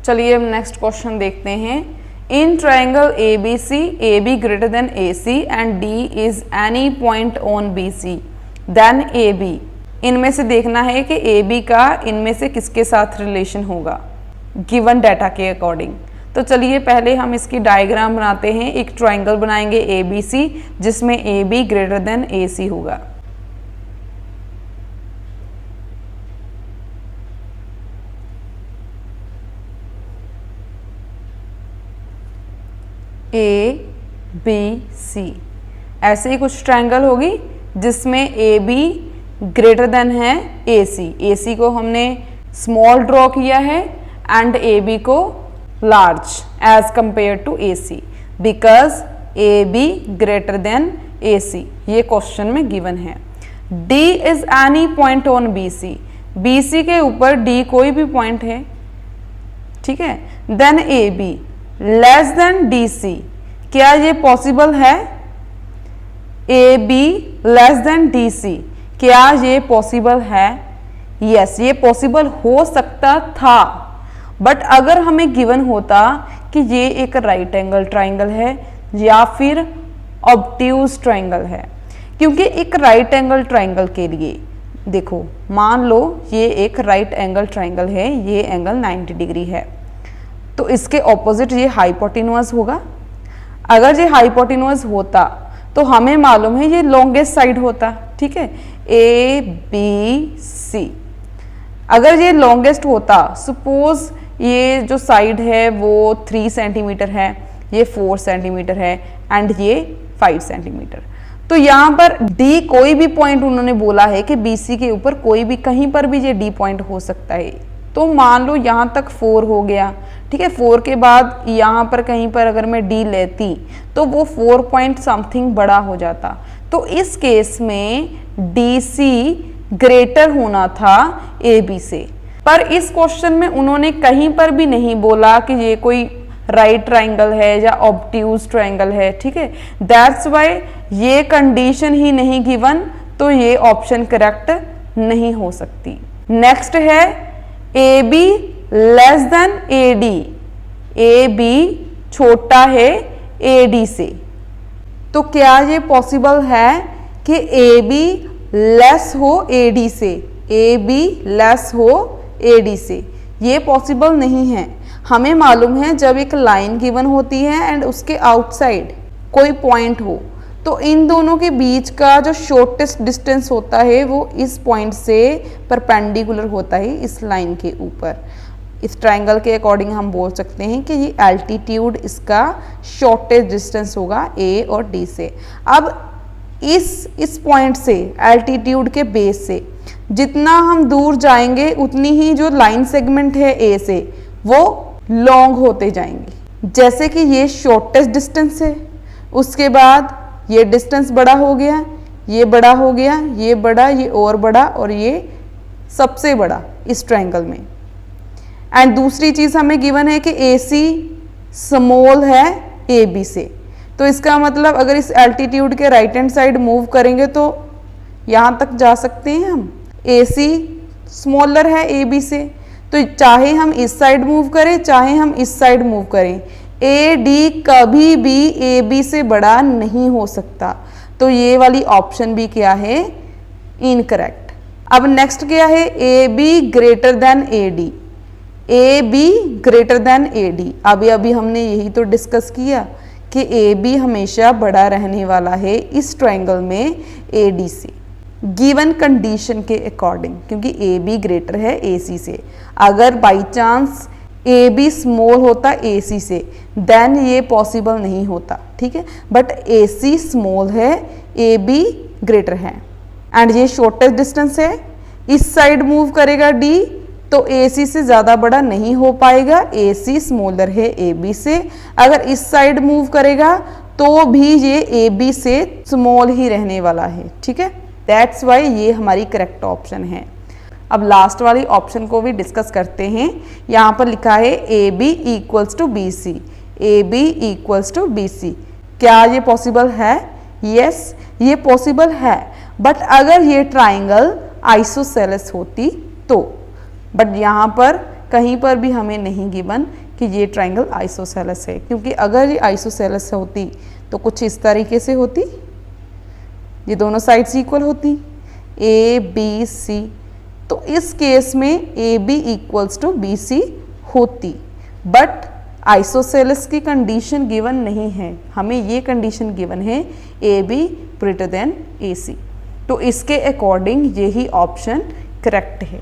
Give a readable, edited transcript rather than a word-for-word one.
चलिए हम next question देखते हैं। In triangle ABC, AB greater than AC and D is any point on BC, then AB। इनमें से देखना है कि AB का इनमें से किसके साथ रिलेशन होगा गिवन डाटा के अकॉर्डिंग। तो चलिए पहले हम इसकी डायग्राम बनाते हैं। एक ट्राइंगल बनाएंगे ABC जिसमें AB ग्रेटर देन AC होगा। ABC ऐसे ही कुछ ट्रायंगल होगी जिसमें AB ग्रेटर देन है AC को हमने स्मॉल ड्रॉ किया है एंड AB को large as compare to AC because AB greater than AC। ये क्वेश्चन में गिवन है। D is any point on BC के ऊपर D कोई भी पॉइंट है, ठीक है। Then AB less than DC, क्या ये पॉसिबल है? AB लेस देन DC, क्या ये पॉसिबल है? यस, ये पॉसिबल हो सकता था, बट अगर हमें गिवन होता कि ये एक राइट एंगल ट्राइंगल है या फिर ऑब्ट्यूज ट्राइंगल है, क्योंकि एक राइट एंगल ट्राइंगल के लिए देखो, मान लो ये एक राइट एंगल ट्राइंगल है, ये एंगल 90 डिग्री है, तो इसके ऑपोजिट ये हाइपोटेन्यूज होगा। अगर ये हाइपोटेन्यूज होता तो हमें मालूम है ये लॉन्गेस्ट साइड होता, ठीक है, ABC। अगर ये लॉन्गेस्ट होता, सपोज ये जो साइड है वो 3 सेंटीमीटर है, ये 4 सेंटीमीटर है एंड ये 5 सेंटीमीटर, तो यहाँ पर D कोई भी पॉइंट उन्होंने बोला है कि BC के ऊपर कोई भी कहीं पर भी ये D पॉइंट हो सकता है। तो मान लो यहाँ तक 4 हो गया, ठीक है। 4 के बाद यहाँ पर कहीं पर अगर मैं D लेती तो वो 4 पॉइंट समथिंग बड़ा हो जाता। तो इस केस में DC ग्रेटर होना था AB से, पर इस क्वेश्चन में उन्होंने कहीं पर भी नहीं बोला कि ये कोई राइट ट्राइंगल है या ऑब्ट्यूज ट्राइंगल है, ठीक है। दैट्स वाई ये कंडीशन ही नहीं गिवन, तो ये ऑप्शन करेक्ट नहीं हो सकती। नेक्स्ट है AB less then AD, AB छोटा है AD से, तो क्या ये पॉसिबल है कि AB लेस हो AD से? AB लेस हो AD से, ये पॉसिबल नहीं है। हमें मालूम है जब एक लाइन गिवन होती है एंड उसके आउटसाइड कोई पॉइंट हो, तो इन दोनों के बीच का जो शॉर्टेस्ट डिस्टेंस होता है वो इस पॉइंट से परपेंडिकुलर होता है इस लाइन के ऊपर। इस ट्राइंगल के अकॉर्डिंग हम बोल सकते हैं कि ये एल्टीट्यूड इसका शॉर्टेस्ट डिस्टेंस होगा A और D से। अब इस पॉइंट से, एल्टीट्यूड के बेस से जितना हम दूर जाएंगे उतनी ही जो लाइन सेगमेंट है A से वो लॉन्ग होते जाएंगे। जैसे कि ये शॉर्टेस्ट डिस्टेंस है, उसके बाद ये डिस्टेंस बड़ा हो गया, ये बड़ा हो गया, ये बड़ा, ये और बड़ा, और ये सबसे बड़ा इस ट्रायंगल में। एंड दूसरी चीज़ हमें गिवन है कि AC स्मॉल है AB से, तो इसका मतलब अगर इस एल्टीट्यूड के राइट हैंड साइड मूव करेंगे तो यहाँ तक जा सकते हैं हम। AC स्मॉलर है AB से, तो चाहे हम इस साइड मूव करें चाहे हम इस साइड मूव करें, AD कभी भी AB से बड़ा नहीं हो सकता। तो ये वाली ऑप्शन भी क्या है? इनकरेक्ट। अब नेक्स्ट क्या है? AB greater then AD, AB greater then AD। अभी हमने यही तो डिस्कस किया कि AB हमेशा बड़ा रहने वाला है इस ट्रायंगल में AD से, गिवन कंडीशन के अकॉर्डिंग, क्योंकि AB ग्रेटर है AC से। अगर बाई चांस AB स्मॉल होता AC से देन ये पॉसिबल नहीं होता, ठीक है। बट AC स्मॉल है, AB ग्रेटर है एंड ये शॉर्टेस्ट डिस्टेंस है। इस साइड मूव करेगा D तो AC से ज़्यादा बड़ा नहीं हो पाएगा, AC स्मॉलर है AB से। अगर इस साइड मूव करेगा तो भी ये AB से स्मॉल ही रहने वाला है, ठीक है। दैट्स वाई ये हमारी करेक्ट ऑप्शन है। अब लास्ट वाली ऑप्शन को भी डिस्कस करते हैं। यहाँ पर लिखा है AB equals to BC, AB equals to BC। क्या ये पॉसिबल है? यस, ये पॉसिबल है, बट अगर ये ट्राइंगल आइसोसेलेस होती तो। बट यहाँ पर कहीं पर भी हमें नहीं गिवन कि ये ट्राइंगल आइसोसेलेस है, क्योंकि अगर ये आइसोसेलेस होती तो कुछ इस तरीके से होती, ये दोनों साइड्स इक्वल होती ए बी सी, तो इस केस में A B equals to B C होती, बट आइसोसेलेस की कंडीशन गिवन नहीं है, हमें ये कंडीशन गिवन है A B greater than A C. तो इसके अकॉर्डिंग यही ऑप्शन करेक्ट है।